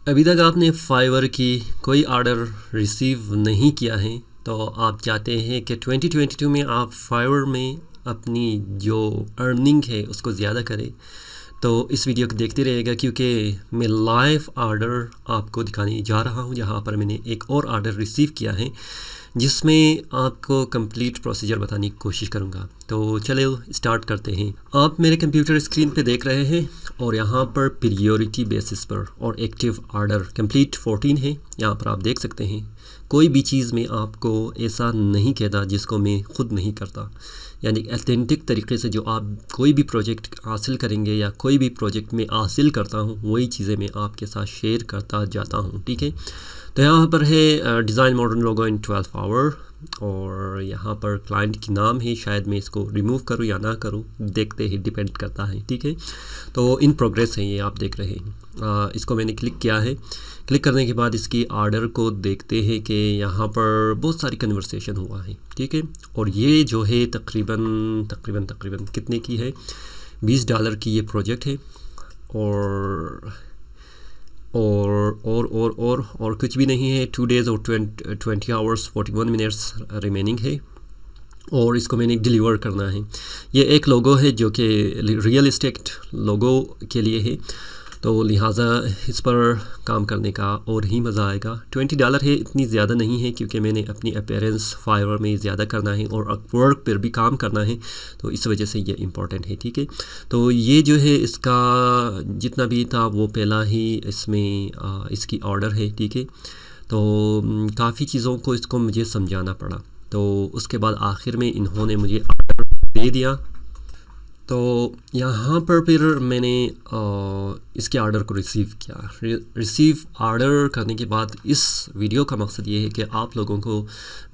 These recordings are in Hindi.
अभी तक आपने फाइवर की कोई ऑर्डर रिसीव नहीं किया है तो आप चाहते हैं कि 2022 में आप फाइवर में अपनी जो अर्निंग है उसको ज़्यादा करें, तो इस वीडियो को देखते रहिएगा क्योंकि मैं लाइव ऑर्डर आपको दिखाने जा रहा हूं जहां पर मैंने एक और ऑर्डर रिसीव किया है जिसमें आपको कंप्लीट प्रोसीजर बताने की कोशिश करूंगा। तो चलो स्टार्ट करते हैं। आप मेरे कंप्यूटर स्क्रीन पे देख रहे हैं और यहाँ पर प्रायोरिटी बेसिस पर और एक्टिव ऑर्डर कंप्लीट 14 है। यहाँ पर आप देख सकते हैं कोई भी चीज़ में आपको ऐसा नहीं कहता जिसको मैं ख़ुद नहीं करता, यानी ऑथेंटिक तरीके से जो आप कोई भी प्रोजेक्ट हासिल करेंगे या कोई भी प्रोजेक्ट में हासिल करता हूँ वही चीज़ें मैं आपके साथ शेयर करता जाता हूँ। ठीक है, तो यहाँ पर है design modern logo in 12 hour और यहाँ पर क्लाइंट की नाम है, शायद मैं इसको रिमूव करूँ या ना करूँ, देखते ही डिपेंड करता है। ठीक है, तो इन प्रोग्रेस है ये आप देख रहे हैं। इसको मैंने क्लिक किया है। क्लिक करने के बाद इसकी ऑर्डर को देखते हैं कि यहाँ पर बहुत सारी कन्वर्सेशन हुआ है। ठीक है, और ये जो है तकरीबन कितने की है, $20 की ये प्रोजेक्ट है और कुछ भी नहीं है। 2 days और 20 hours 41 minutes रिमेनिंग है और इसको मैंने डिलीवर करना है। ये एक लोगो है जो कि रियल एस्टेट लोगो के लिए है, तो लिहाजा इस पर काम करने का और ही मज़ा आएगा। $20 है, इतनी ज़्यादा नहीं है क्योंकि मैंने अपनी अपीयरेंस फाइवर में ज़्यादा करना है और अपवर्क पर भी काम करना है, तो इस वजह से ये इम्पॉर्टेंट है। ठीक है, तो ये जो है इसका जितना भी था वो पहला ही इसमें इसकी ऑर्डर है। ठीक है, तो काफ़ी चीज़ों को इसको मुझे समझाना पड़ा, तो उसके बाद आखिर में इन्होंने मुझे ऑर्डर दे दिया। तो यहाँ पर फिर मैंने इसके ऑर्डर को रिसीव किया। रिसीव ऑर्डर करने के बाद इस वीडियो का मकसद ये है कि आप लोगों को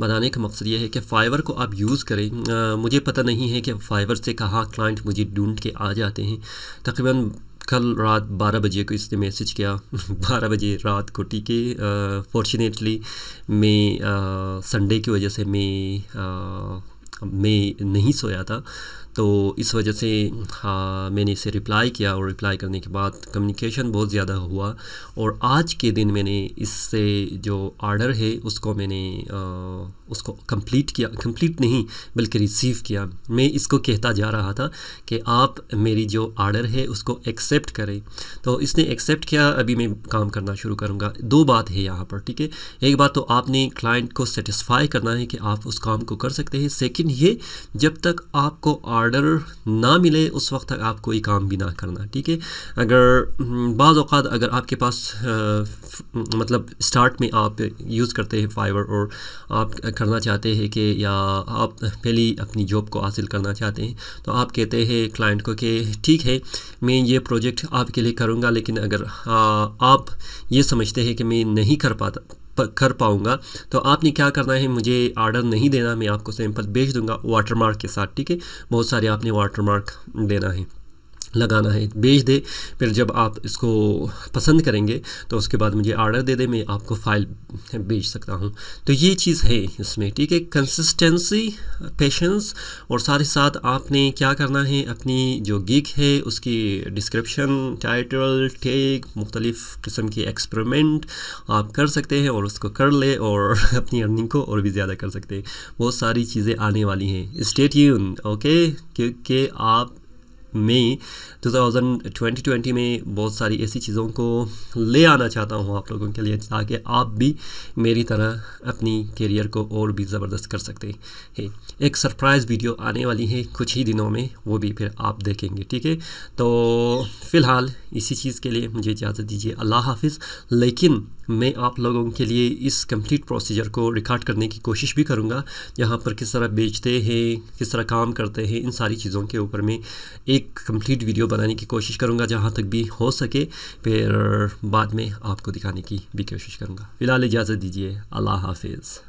बताने का मकसद ये है कि फाइवर को आप यूज़ करें। मुझे पता नहीं है कि फाइवर से कहाँ क्लाइंट मुझे ढूंढ के आ जाते हैं। तकरीबन कल रात 12 बजे को इसने मैसेज किया 12 बजे रात को। ठीक है, फॉर्चुनेटली मैं संडे की वजह से मैं नहीं सोया था, तो इस वजह से मैंने इसे रिप्लाई किया और रिप्लाई करने के बाद कम्युनिकेशन बहुत ज़्यादा हुआ और आज के दिन मैंने इससे जो ऑर्डर है उसको मैंने उसको कंप्लीट किया। कंप्लीट नहीं बल्कि रिसीव किया। मैं इसको कहता जा रहा था कि आप मेरी जो ऑर्डर है उसको एक्सेप्ट करें, तो इसने एक्सेप्ट किया। अभी मैं काम करना शुरू करूँगा। दो बात है यहाँ पर। ठीक है, एक बात तो आपने क्लाइंट को सेटिस्फाई करना है कि आप उस काम को कर सकते हैं। सेकंड ये, जब तक आपको ऑर्डर ना मिले उस वक्त तक आप कोई काम भी ना करना। ठीक है, अगर बाज़ औक़ात अगर आपके पास मतलब स्टार्ट में आप यूज़ करते हैं फाइवर और आप करना चाहते हैं कि या आप पहले अपनी जॉब को हासिल करना चाहते हैं, तो आप कहते हैं क्लाइंट को कि ठीक है मैं ये प्रोजेक्ट आपके लिए करूँगा, लेकिन अगर आप ये समझते हैं कि मैं नहीं कर पाऊँगा तो आपने क्या करना है, मुझे ऑर्डर नहीं देना, मैं आपको सैंपल भेज दूंगा वाटरमार्क के साथ। ठीक है, बहुत सारे आपने वाटरमार्क देना है, लगाना है, भेज दे। फिर जब आप इसको पसंद करेंगे तो उसके बाद मुझे ऑर्डर दे दे, मैं आपको फ़ाइल भेज सकता हूँ। तो ये चीज़ है इसमें। ठीक है, कंसिस्टेंसी, पेशेंस और साथ ही साथ आपने क्या करना है, अपनी जो गिग है उसकी डिस्क्रिप्शन, टाइटल, टैग, मुख्तलिफ़ किस्म के एक्सपेरिमेंट आप कर सकते हैं और उसको कर ले और अपनी अर्निंग को और भी ज़्यादा कर सकते हैं। बहुत सारी चीज़ें आने वाली हैं, स्टे ट्यून। ओके, क्योंकि आप मैं 2020 में बहुत सारी ऐसी चीज़ों को ले आना चाहता हूँ आप लोगों के लिए, ताकि आप भी मेरी तरह अपनी करियर को और भी ज़बरदस्त कर सकते हैं। एक सरप्राइज़ वीडियो आने वाली है कुछ ही दिनों में, वो भी फिर आप देखेंगे। ठीक है, तो फ़िलहाल इसी चीज़ के लिए मुझे इजाज़त दीजिए। अल्लाह हाफिज़। लेकिन मैं आप लोगों के लिए इस कंप्लीट प्रोसीजर को रिकॉर्ड करने की कोशिश भी करूँगा, जहाँ पर किस तरह बेचते हैं, किस तरह काम करते हैं, इन सारी चीज़ों के ऊपर मैं एक कंप्लीट वीडियो बनाने की कोशिश करूँगा जहाँ तक भी हो सके। फिर बाद में आपको दिखाने की भी कोशिश करूँगा। फ़िलहाल इजाज़त दीजिए। अल्लाह हाफिज़।